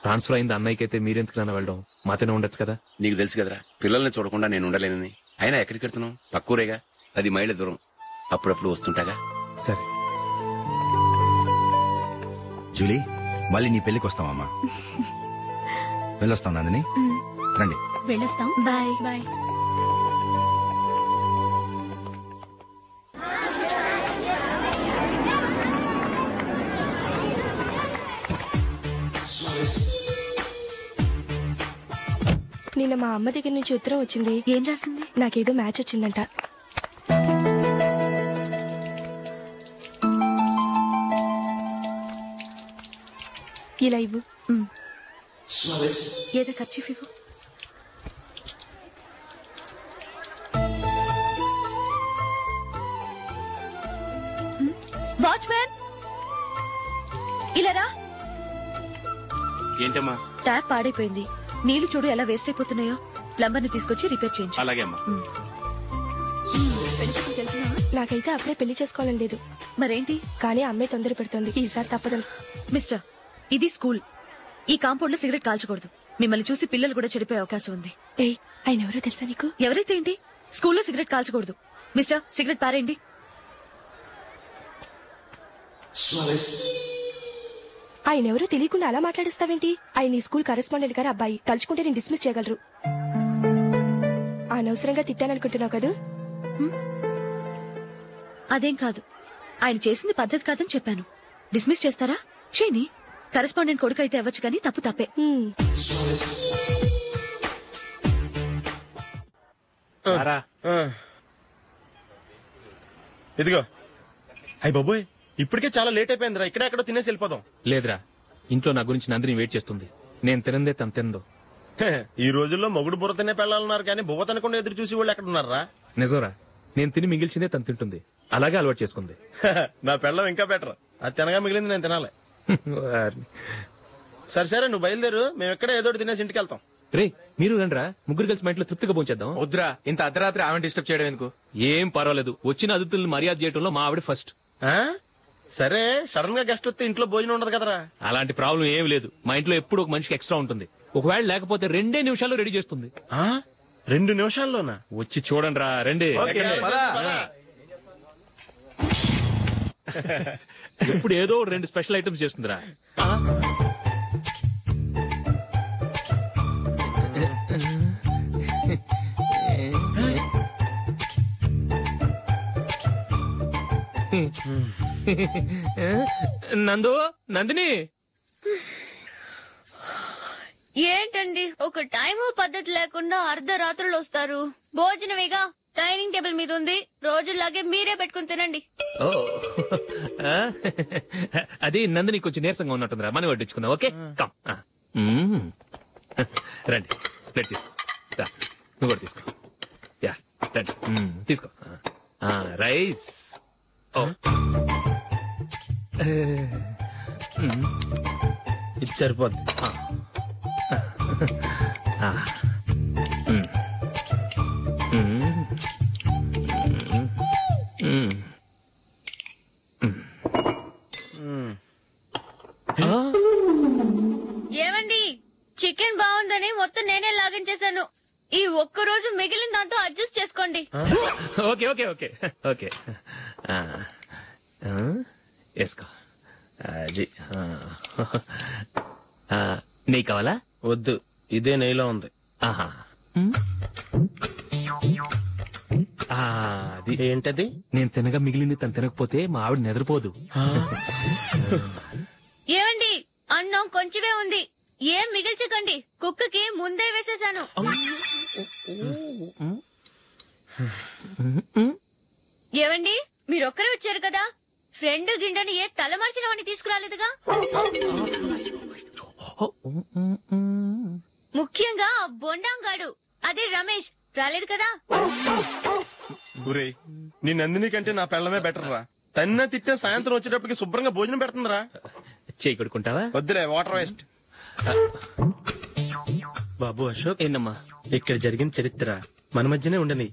Transfer అయింది అన్నయ్యకి అయితే మీరెందుకు వెళ్ళడం మాతోనే ఉండొచ్చు కదా. నీకు తెలుసు కదరా పిల్లల్ని చూడకుండా నేను ఉండలేనని. అయినా ఎక్కడికి వెళ్తున్నావు? పక్కూరేగా, 10 మైళ్ళ దూరం. అప్పుడప్పుడు వస్తుంటాగా. సరే జూలీ, మళ్ళీ నీ పెళ్లికి వస్తామమ్మా. వెళ్ళొస్తాం నందిని, రండి. వెళ్ళొస్తాం. Bye bye. నిన్న మా అమ్మ దగ్గర నుంచి ఉత్తరం వచ్చింది. ఏం రాసింది? నాకేదో మ్యాచ్ వచ్చిందంట. ఇలా ఇవ్వు. ఏదో ఖర్చు ఇవ్వు. వాచ్మ్యాన్ ఇలా రా. ఏంటమ్మా? ట్యాప్ పాడైపోయింది. నీళ్లు చూడు ఎలా వేస్ట్ అయిపోతున్నాయో. ప్లంబర్ ని తీసుకొచ్చి రిపేర్ చేయించు. అలాగే అమ్మా. నాకైతే అప్పుడే పెళ్లి చేసుకోవాలని లేదు. మరేంటి? కానీ అమ్మాయి తొందర పెడుతోంది. ఈసారి తప్పదని. మిస్టర్, ఇది స్కూల్. ఈ కాంపౌండ్ లో సిగరెట్ కాల్చకూడదు. మిమ్మల్ని చూసి పిల్లలు కూడా చెడిపోయే అవకాశం ఉంది. ఏయ్, ఆయన ఎవరో తెలుసా నీకు? ఎవరైతే ఏంటి, స్కూల్లో సిగరెట్ కాల్చకూడదు. మిస్టర్, సిగరెట్ పారేయండి. ఆయన ఎవరో తెలియకుండా అలా మాట్లాడిస్తావేంటి? ఆయన ఈ స్కూల్ కరెస్పాండెంట్ గారు అబ్బాయి. తలుచుకుంటే నేను డిస్మిస్ చేయగలరు. అనవసరంగా తిట్టాననుకుంటున్నావు కదా? అదేం కాదు. ఆయన చేసింది పద్ధతి కాదని చెప్పాను. డిస్మిస్ చేస్తారా? చేయని. కరెస్పాండెంట్ కొడుకు అయితే అవ్వచ్చు కానీ తప్పు తప్పే. ఇదిగో. అయ్య బాబోయ్, ఇప్పటికే చాలా లేట్ అయిపోయిందిరా. ఇక్కడ ఎక్కడో తినేసి వెళ్ళిపోదాం. లేదురా, ఇంట్లో నా గురించి నందిని వెయిట్ చేస్తుంది. నేను తినందే తను తిందో. ఈ రోజుల్లో మొగుడు బుర్ర తినే పెళ్ళాలన్నారు కానీ బువ్వ తినకుండా ఎదురు చూసి వాళ్ళు ఎక్కడ ఉన్నారా? నిజంరా, నేను తిని మిగిల్చిందే తను తింటుంది. అలాగే అలవాటు చేసుకుంది. నా పెళ్ళం ఇంకా బెటర్. అది తినగా మిగిలింది నేను తినాలి. సరే సరే, నువ్వు బయలుదేరు. మేము ఎక్కడ ఏదో తినేసి ఇంటికి వెళ్తాం. రే, మీరు రండిరా, ముగ్గురు కలిసి మా ఇంట్లో తృప్తిగా పోంచేద్దాం. వద్దురా, ఇంత అర్ధరాత్రి ఆమె డిస్టర్బ్ చేయడం ఎందుకు? ఏం పర్వాలేదు, వచ్చిన అతిథులను మర్యాద చేయడంలో మా ఆవిడ ఫస్ట్. సరే, సడన్ గా గెస్ట్ వస్తే ఇంట్లో భోజనం ఉండదు కదరా? అలాంటి ప్రాబ్లం ఏం లేదు. మా ఇంట్లో ఎప్పుడు ఒక మనిషికి ఎక్స్ట్రా ఉంటుంది. ఒకవేళ లేకపోతే 2 నిమిషాల్లో రెడీ చేస్తుంది. 2 నిమిషాల్లోనా? వచ్చి చూడండి రా, రండి. ఇప్పుడు ఏదో 2 స్పెషల్ ఐటమ్స్ చేస్తుందిరా. నందిని, ఏంటండి ఒక టైము పద్ధతి లేకుండా అర్ధరాత్రులు వస్తారు? భోజనమేగా డైనింగ్ టేబుల్ మీద ఉంది. రోజుల్లాగే మీరే పెట్టుకుని తినండి. అది నందిని కొంచెం నీరసంగా ఉన్నట్టుందిరా, మనం వడ్డించుకుందాం. Okay, come. రండి, ప్లేట్ తీసుకో. నువ్వు కూడా తీసుకో. యా, రండి, తీసుకో. రైస్. ఇది సరిపోద్ది. ఏమండి, చికెన్ బాగుందని మొత్తం నేనే లాగించేశాను. ఈ ఒక్కరోజు మిగిలిన దాంతో అడ్జస్ట్ చేసుకోండి. ఓకే ఓకే ఓకే ఓకే, వేసుకో. అది నెయ్యి కావాలా? వద్దు, ఇదే నెయ్యిలో ఉంది. ఆహా, అది ఏంటది? నేను తినగా మిగిలింది తను తినకపోతే మా ఆవిడ నిద్రపోదు. ఏమండి, అన్నం కొంచెమే ఉంది. ఏం మిగిల్చకండి, కుక్కకి ముందే వేసేశాను. ఏవండి, మీరొక్కరే వచ్చారు కదా, ఫ్రెండ్ గిండని ఏ తలమర్చిన వాడిని తీసుకురాలేదుగా? ముఖ్యంగా బొండాంగాడు, అదే రమేష్ రాలేదు కదా? నీ నందిని కంటే నా పెళ్ళమే బెటర్ రా. తన్న తిట్టిన సాయంత్రం వచ్చేటప్పటికి శుభ్రంగా భోజనం పెడుతుందిరా. చేయి కొడుకుంటావా? వద్దులే, వాటర్ వేస్ట్. బాబు అశోక్, ఏంటమ్మా ఇక్కడ జరిగిన చరిత్ర మన మధ్యనే ఉండని.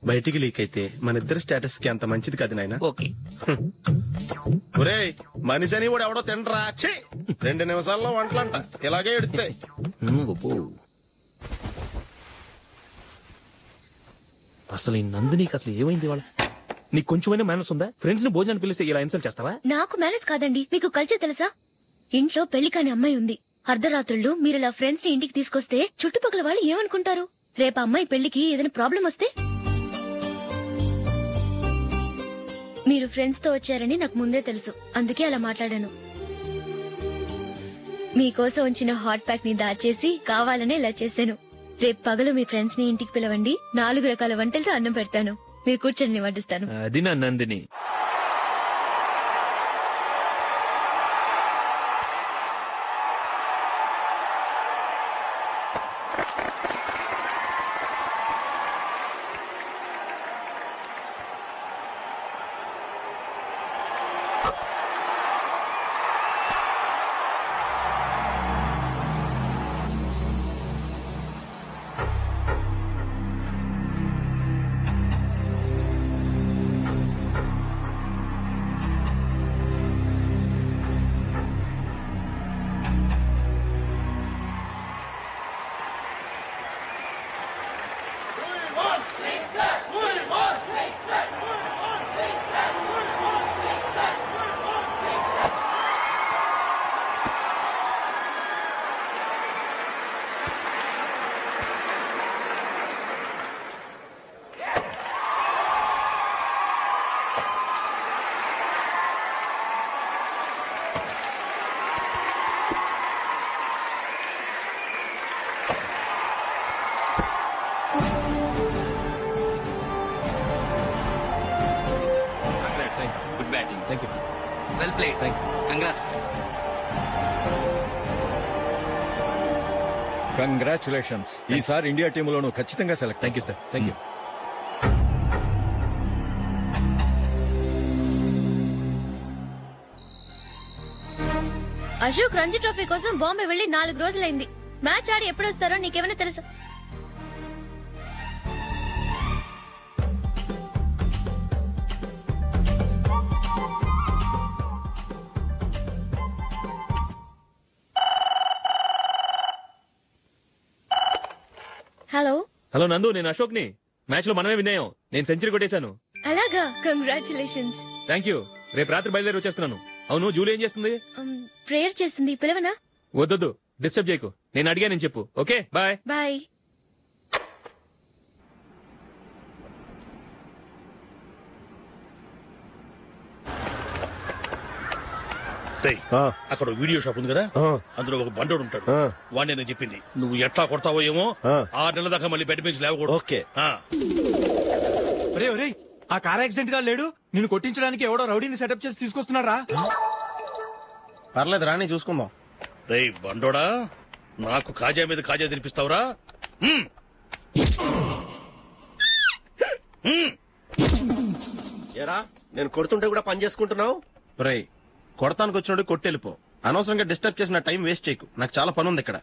బయటికి లీక్ అయితే మన ఇద్దరు స్టేటస్ కి అంత మంచిది కాదు నాయనా. ఓకే. ఒరేయ్ మనిషి అని కూడా ఎవడో తినరా. ఛీ 2 నిమిషాల్లో వంటలంట ఇలాగే ఎడితే. అసలు ఈ నందినికి అసలు ఏమైంది వాళ్ళ? నీకు కొంచెమైనా మేనస్ ఉందా? ఫ్రెండ్స్ ని భోజనాన్ని పిలిస్తే ఇలా ఇన్సల్ట్ చేస్తావా? నాకు మేనేజ్ కాదండి, మీకు కల్చర్ తెలుసా? ఇంట్లో పెళ్లి కాని అమ్మాయి ఉంది. అర్ధరాత్రుళ్ళు మీరు ఇలా ఫ్రెండ్స్ ని ఇంటికి తీసుకొస్తే చుట్టుపక్కల వాళ్ళు ఏమనుకుంటారు? రేపు అమ్మాయి పెళ్లికి ఏదైనా ప్రాబ్లం వస్తే? మీరు ఫ్రెండ్స్ తో వచ్చారని నాకు ముందే తెలుసు, అందుకే అలా మాట్లాడాను. మీకోసం ఉంచిన హాట్ ప్యాక్ ని దాచేసి కావాలనే ఇలా చేశాను. రేపు పగలు మీ ఫ్రెండ్స్ ని ఇంటికి పిలవండి, 4 రకాల వంటలతో అన్నం పెడతాను. మీరు కూర్చొని వడ్డిస్తాను. అది నా Nandini. Good batting. Thank you. Well played. Thanks. Congrats. Congratulations. ఈసారి ఇండియా టీంలోనూ ఖచ్చితంగా select. Thank you sir. Thank you. Ashok Ranji trophy కోసం బాంబే వెళ్లి 4 రోజులైంది. మ్యాచ్ ఆడి ఎప్పుడు వస్తారో నీకేమైనా తెలుసా? హలో హలో నందు, నేను అశోక్ ని. మ్యాచ్ లో మనమే విన్నాయం. నేను సెంచరీ కొట్టేశాను. అలాగా, కంగ్రాచులేషన్స్. Thank you. రేపు రాత్రి బయలుదేరి వచ్చేస్తున్నాను. అవును, జూలీ ఏం చేస్తుంది? ప్రేయర్ చేస్తుంది, పిలవనా? వద్దొద్దు, డిస్టర్బ్ చేయకు. నేను అడిగానని చెప్పు. Okay, bye. బాయ్. అక్కడ వీడియో షాప్ ఉంది కదా, అందులో ఒక బండోడు ఉంటాడు. వాడిని నేను చెప్పింది నువ్వు ఎట్లా కొడతావో ఏమో. 6 నెలల దాకా మళ్ళీ బెడ్ మీద లేవకూడదు. ఓకే. ఆ కార్ యాక్సిడెంట్ గా లేడు, నిన్ను కొట్టించడానికి ఎవడో రౌడీని సెటప్ చేసి తీసుకొస్తున్నారా? పర్లేదు రాని చూసుకుందాం. రేయ్ బండోడా, నాకు కాజా మీద కాజా తినిపిస్తావురా? ఏరా, నేను కొడుతుంటే కూడా పని చేసుకుంటున్నావు? రేయ్ కొడతానికి వచ్చినట్టు కొట్టెళ్ళిపో. అనవసరంగా డిస్టర్బ్ చేసిన టైం వేస్ట్ చేయకు. నాకు చాలా పని ఉంది ఇక్కడ.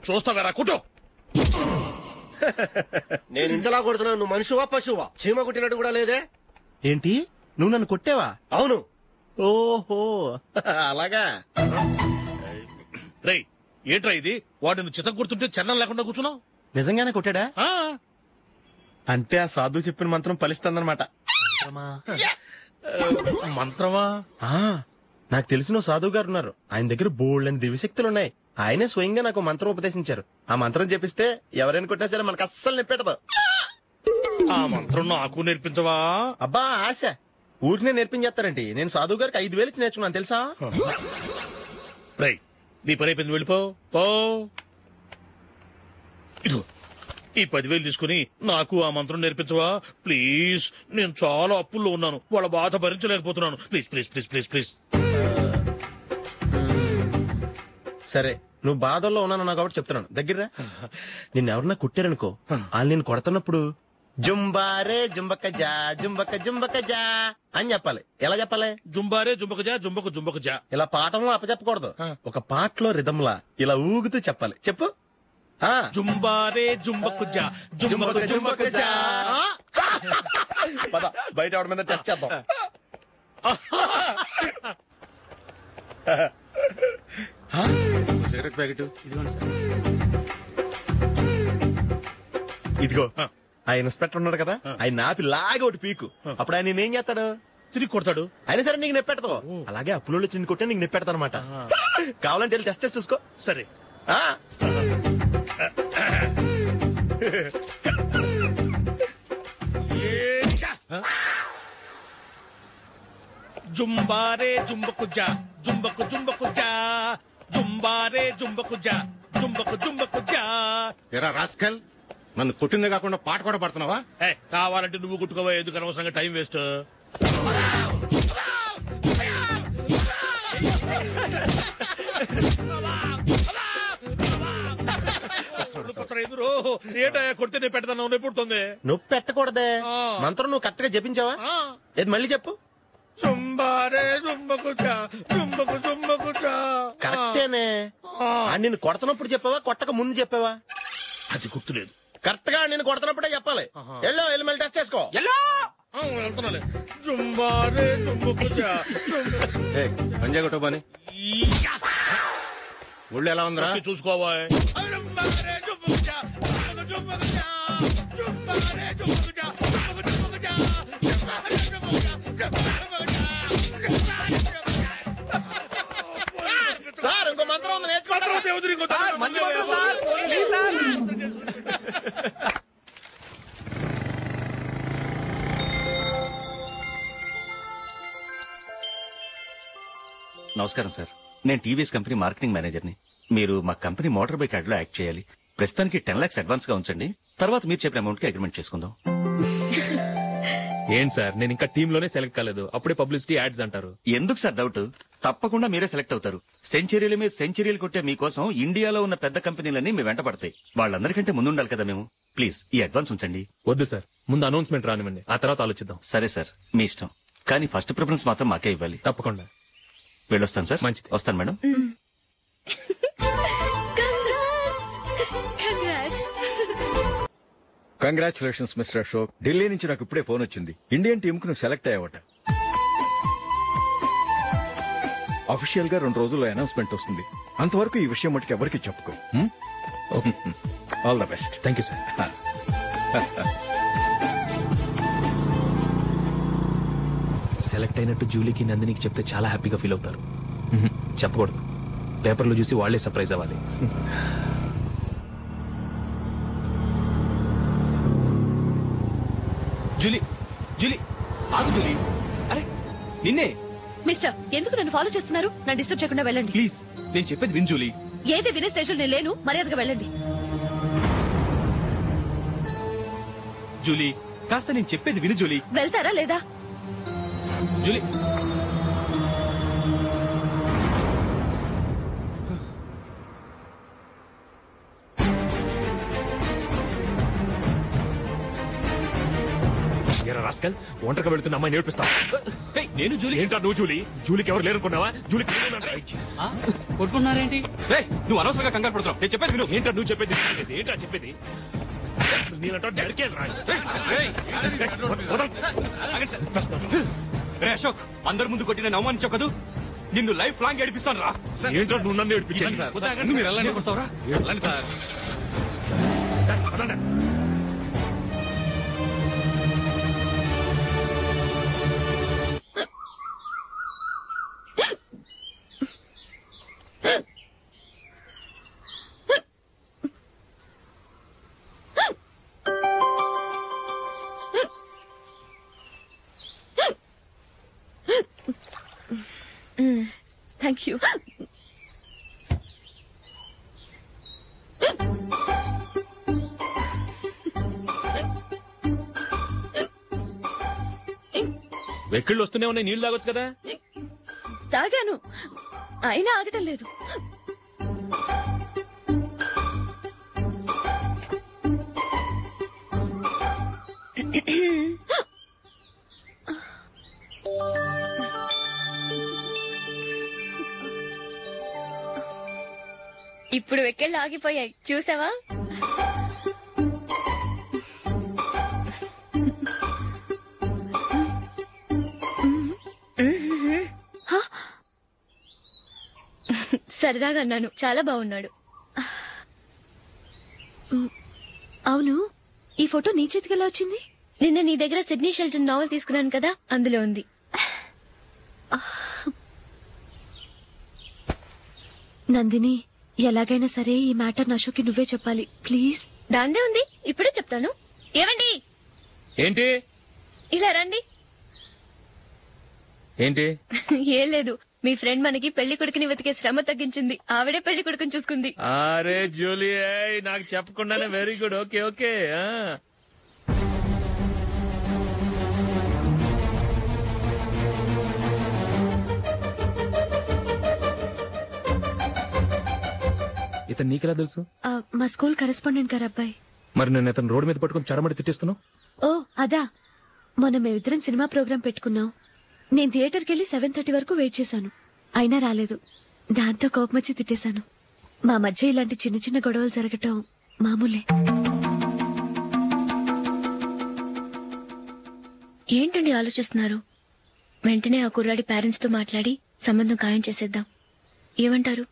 చూస్తావేరా కుటో. నేను ఇంతలా కొడుతున్నాను, నువ్వు మనిషివా పశువా? చీమ కొట్టినట్టు కూడా లేదే. ఏంటి, నువ్వు నన్ను కొట్టావా? అవును. ఓహో అలాగా. రేయ్ ఏంట్రా ఇది? వాడిని చిత్త గుర్తుంటే చన్నం లేకుండా కూర్చున్నావు. నిజంగానే కొట్టాడా? అంటే ఆ సాధువు చెప్పిన మంత్రం ఫలిస్తుందన్నమాట. మంత్రమా? నాకు తెలిసిన సాధువు గారు ఉన్నారు. ఆయన దగ్గర బోల్డని దివ్యశక్తులున్నాయి. ఆయనే స్వయంగా నాకు మంత్రం ఉపదేశించారు. ఆ మంత్రం చెప్పిస్తే ఎవరైనా కొట్టినా సరే మనకు అస్సలు నిప్పెట్టదు. ఆ మంత్రం నాకు నేర్పించవా? అబ్బా ఆశ, ఊరినే నేర్పించేస్తారండి. నేను సాధువు గారికి 5,000 ఇచ్చి నేర్చుకున్నాను తెలుసా? రేయ్ నీ పని అయిపోయింది, వెళ్ళిపో. ఇదిగో ఈ 10,000 తీసుకుని నాకు ఆ మంత్రం నేర్పించవా ప్లీజ్? నేను చాలా అప్పుల్లో ఉన్నాను, వాళ్ళ బాధ భరించలేకపోతున్నాను. Please please please please please. సరే నువ్వు బాధల్లో ఉన్నాను నాకు కాబట్టి చెప్తున్నాను. దగ్గర నిన్ను ఎవరన్నా కుట్టారనుకో, వాళ్ళు నేను కొడుతున్నప్పుడు జుంబారే జుంబక జా జుంబక జుంబక జా అని చెప్పాలి. ఎలా చెప్పాలి? జుంబారే జుంబక జా జుంబకు జుంబకు జా. ఇలా పాఠంలో అప్పచెప్పకూడదు. ఒక పాటలో రిధంలా ఇలా ఊగుతూ చెప్పాలి. చెప్పు. జుంబారే జుంబకుజా జుంబకు జుంబకుజా. పద బయట ఆవిడ మీద టెస్ట్ చేద్దాం. సిగరెట్ ప్యాకెట్ ఇదిగో. ఆ ఇన్స్పెక్టర్ ఉన్నాడు కదా, ఆయన ఆపి లాగా ఒకటి పీకు. అప్పుడు ఆయన నేనేం చేస్తాడు? తిరిగి కొడతాడు. అయినా సరే నీకు నెప్పెడతావు. అలాగే అప్పులో చిన్న కొట్టే నీకు నెప్పెడతా అనమాట. కావాలంటే వెళ్ళి టెస్ట్ చేసి చూసుకో. సరే. జుంబారే జుంబకుజా జుంబకు జుంబకుజా జుంబారే జుంబకుజా జుంబకు జుంబకుజా. ఎరా రాస్కల్, నన్ను కొట్టిందే కాకుండా పాట కూడా పడుతున్నావా? కావాలంటే నువ్వు కుట్టుకోవా, ఎందుకు అనవసరంగా టైం వేస్ట్. ఏంటయ్యా కొడితే నేను పెడతాను, నొప్పి పుడుతుంది. నొప్పి పెట్టకూడదే. మంత్రం నువ్వు కరెక్ట్ గా జపించావా? ఏది మళ్ళీ చెప్పు. జుంబారే జుంబకుజా జుంబకు జుంబకుజా. కరెక్టేనే. నిన్ను కొడుతున్నప్పుడు చెప్పావా, కొట్టక ముందు చెప్పావా? అది గుర్తులేదు. కరెక్ట్ గా నేను కొడుతున్నప్పుడే చెప్పాలి. వెళ్ళి మళ్ళీ టెస్ట్ చేసుకో. వెళ్తున్నాలే. జుంబారే జుంబకుజా పంజాయ్ కొట్టు బాని. ఒళ్ళు ఎలా ఉందిరా చూసుకోవా. సార్ ఇంకో మంత్రం ఉంది, నేర్చుకోవడం. నమస్కారం సార్, నేను టీవీఎస్ కంపెనీ మార్కెటింగ్ మేనేజర్ని. మీరు మా కంపెనీ మోటార్ బైక్ యాడ్ లో యాక్ట్ చేయాలి. ప్రస్తుతానికి 10 lakhs అడ్వాన్స్ గా ఉంచండి, తర్వాత మీరు చెప్పిన అమౌంట్ కి అగ్రిమెంట్ చేసుకుందాం. ఏంటి సార్, నేను ఇంకా టీమ్ లోనే సెలెక్ట్ కాలేదు, అప్పుడే పబ్లిసిటీ యాడ్స్ అంటారు. ఎందుకు సార్ డౌట్? తప్పకుండా మీరే సెలెక్ట్ అవుతారు. సెంచరీల మీద సెంచరీలు కొట్టే మీకోసం ఇండియాలో ఉన్న పెద్ద కంపెనీలన్నీ మీ వెంట పడతాయి. వాళ్ళందరికంటే ముందుండాలి కదా మేము. ప్లీజ్ ఈ అడ్వాన్స్ ఉంచండి. వద్దు సార్, ముందు అనౌన్స్మెంట్ రానివ్వండి, ఆ తర్వాత ఆలోచిద్దాం. సరే సార్, మీ ఇష్టం, కానీ ఫస్ట్ ప్రిఫరెన్స్ మాత్రం మాకే ఇవ్వాలి. తప్పకుండా. వెళ్ళొస్తాను సార్. మంచిది. వస్తాను madam. Congratulations mister Ashok. Delhi నుంచి నాకు ఇప్పుడే ఫోన్ వచ్చింది. ఇండియన్ టీమ్ కు నువ్వు సెలెక్ట్ అయ్యావట. అఫీషియల్ గా 2 రోజుల్లో అనౌన్స్మెంట్ వస్తుంది. అంతవరకు ఈ విషయం మటుకు ఎవరికి చెప్పుకో. All the best. Thank you sir. Select అయినట్టు జూలీకి నందినికి చెప్తే చాలా హ్యాపీగా ఫీల్ అవుతారు. చెప్పకూడదు, పేపర్లో చూసి వాళ్లే సర్ప్రైజ్ అవ్వాలి. జూలీ, జూలీ ఆగు జూలీ. అరే నిన్నే. మిస్టర్, ఎందుకు నన్ను ఫాలో చేస్తున్నారు? నన్ను డిస్టర్బ్ చేయకుండా వెళ్ళండి ప్లీజ్. నేను చెప్పేది విన్ జూలీ. ఏది వినే స్టేషన్ నేను లేను, మర్యాదగా వెళ్ళండి. జూలీ కాస్త నేను చెప్పేది విను జూలీ. వెళ్తారా లేదా? జూలీ రాస్కల్, ఒంటరిగా వెళుతున్న అమ్మాయి నేర్పిస్తా. నేను జూలీ. ఏంటా నువ్వు జూలీ? జూలీకి ఎవరు లేరనుకున్నావా? జూలీ కొట్టుకున్నారేంటి? నువ్వు అనవసరంగా కంగారు పడుతున్నావు. నేను చెప్పేది విను. ఏంటా నువ్వు చెప్పేది? ఏంటా చెప్పేది? అశోక్, అందరి ముందు కొట్టి నేను అవమానించావు కదూ. నిన్ను లైఫ్ లాంగ్ ఏడిపిస్తాను రా. ఏంటో నువ్వు నన్ను ఏడిపించాను. మీరు ఎలా కొడతావురా? Sir thank you. వెక్కిళ్ళు వస్తూనే ఉన్నాయి, నీళ్లు తాగొచ్చు కదా. తాగాను, అయినా ఆగటం లేదు. ఇప్పుడు వెక్కెళ్ళు ఆగిపోయాయి చూసావా? సరదాగా అన్నాను. చాలా బాగున్నాడు. అవును, ఈ ఫోటో నీ చేతికి ఎలా వచ్చింది? నిన్న నీ దగ్గర సిడ్నీ షెల్టన్ నావెల్ తీసుకున్నాను కదా, అందులో ఉంది. నందిని, ఎలాగైనా సరే ఈ మ్యాటర్ నషుకి నువ్వే చెప్పాలి ప్లీజ్. దాందే ఉంది, ఇప్పుడే చెప్తాను. ఏవండి, ఏంటి ఇలా రండి. ఏంటి? ఏం లేదు, మీ ఫ్రెండ్ మనకి పెళ్లి కొడుకుని వెతికే శ్రమ తగ్గించింది. ఆవిడే పెళ్లి కొడుకుని చూసుకుంది. అరే జూలీ, నాకు చెప్పకుండానే వెరీ గుడ్. Okay okay. ఇతను నీకెలా తెలుసు? మా స్కూల్ కరెస్పాండెంట్ గారు అబ్బాయి. మరి నేను ఇతను రోడ్డు మీద పట్టుకుని చడమడి తిట్టేస్తున్నావు. ఓ అదా, మొన్న మేమిద్దరం సినిమా ప్రోగ్రాం పెట్టుకున్నాం. నేను థియేటర్కి వెళ్లి 7:30 వరకు వెయిట్ చేశాను, అయినా రాలేదు. దాంతో కోపం వచ్చి తిట్టేశాను. మా మధ్య ఇలాంటి చిన్న చిన్న గొడవలు జరగటం మామూలే. ఏంటండి ఆలోచిస్తున్నారు? వెంటనే ఆ కుర్రాడి పేరెంట్స్ తో మాట్లాడి సంబంధం ఖాయం చేసేద్దాం. ఏమంటారు?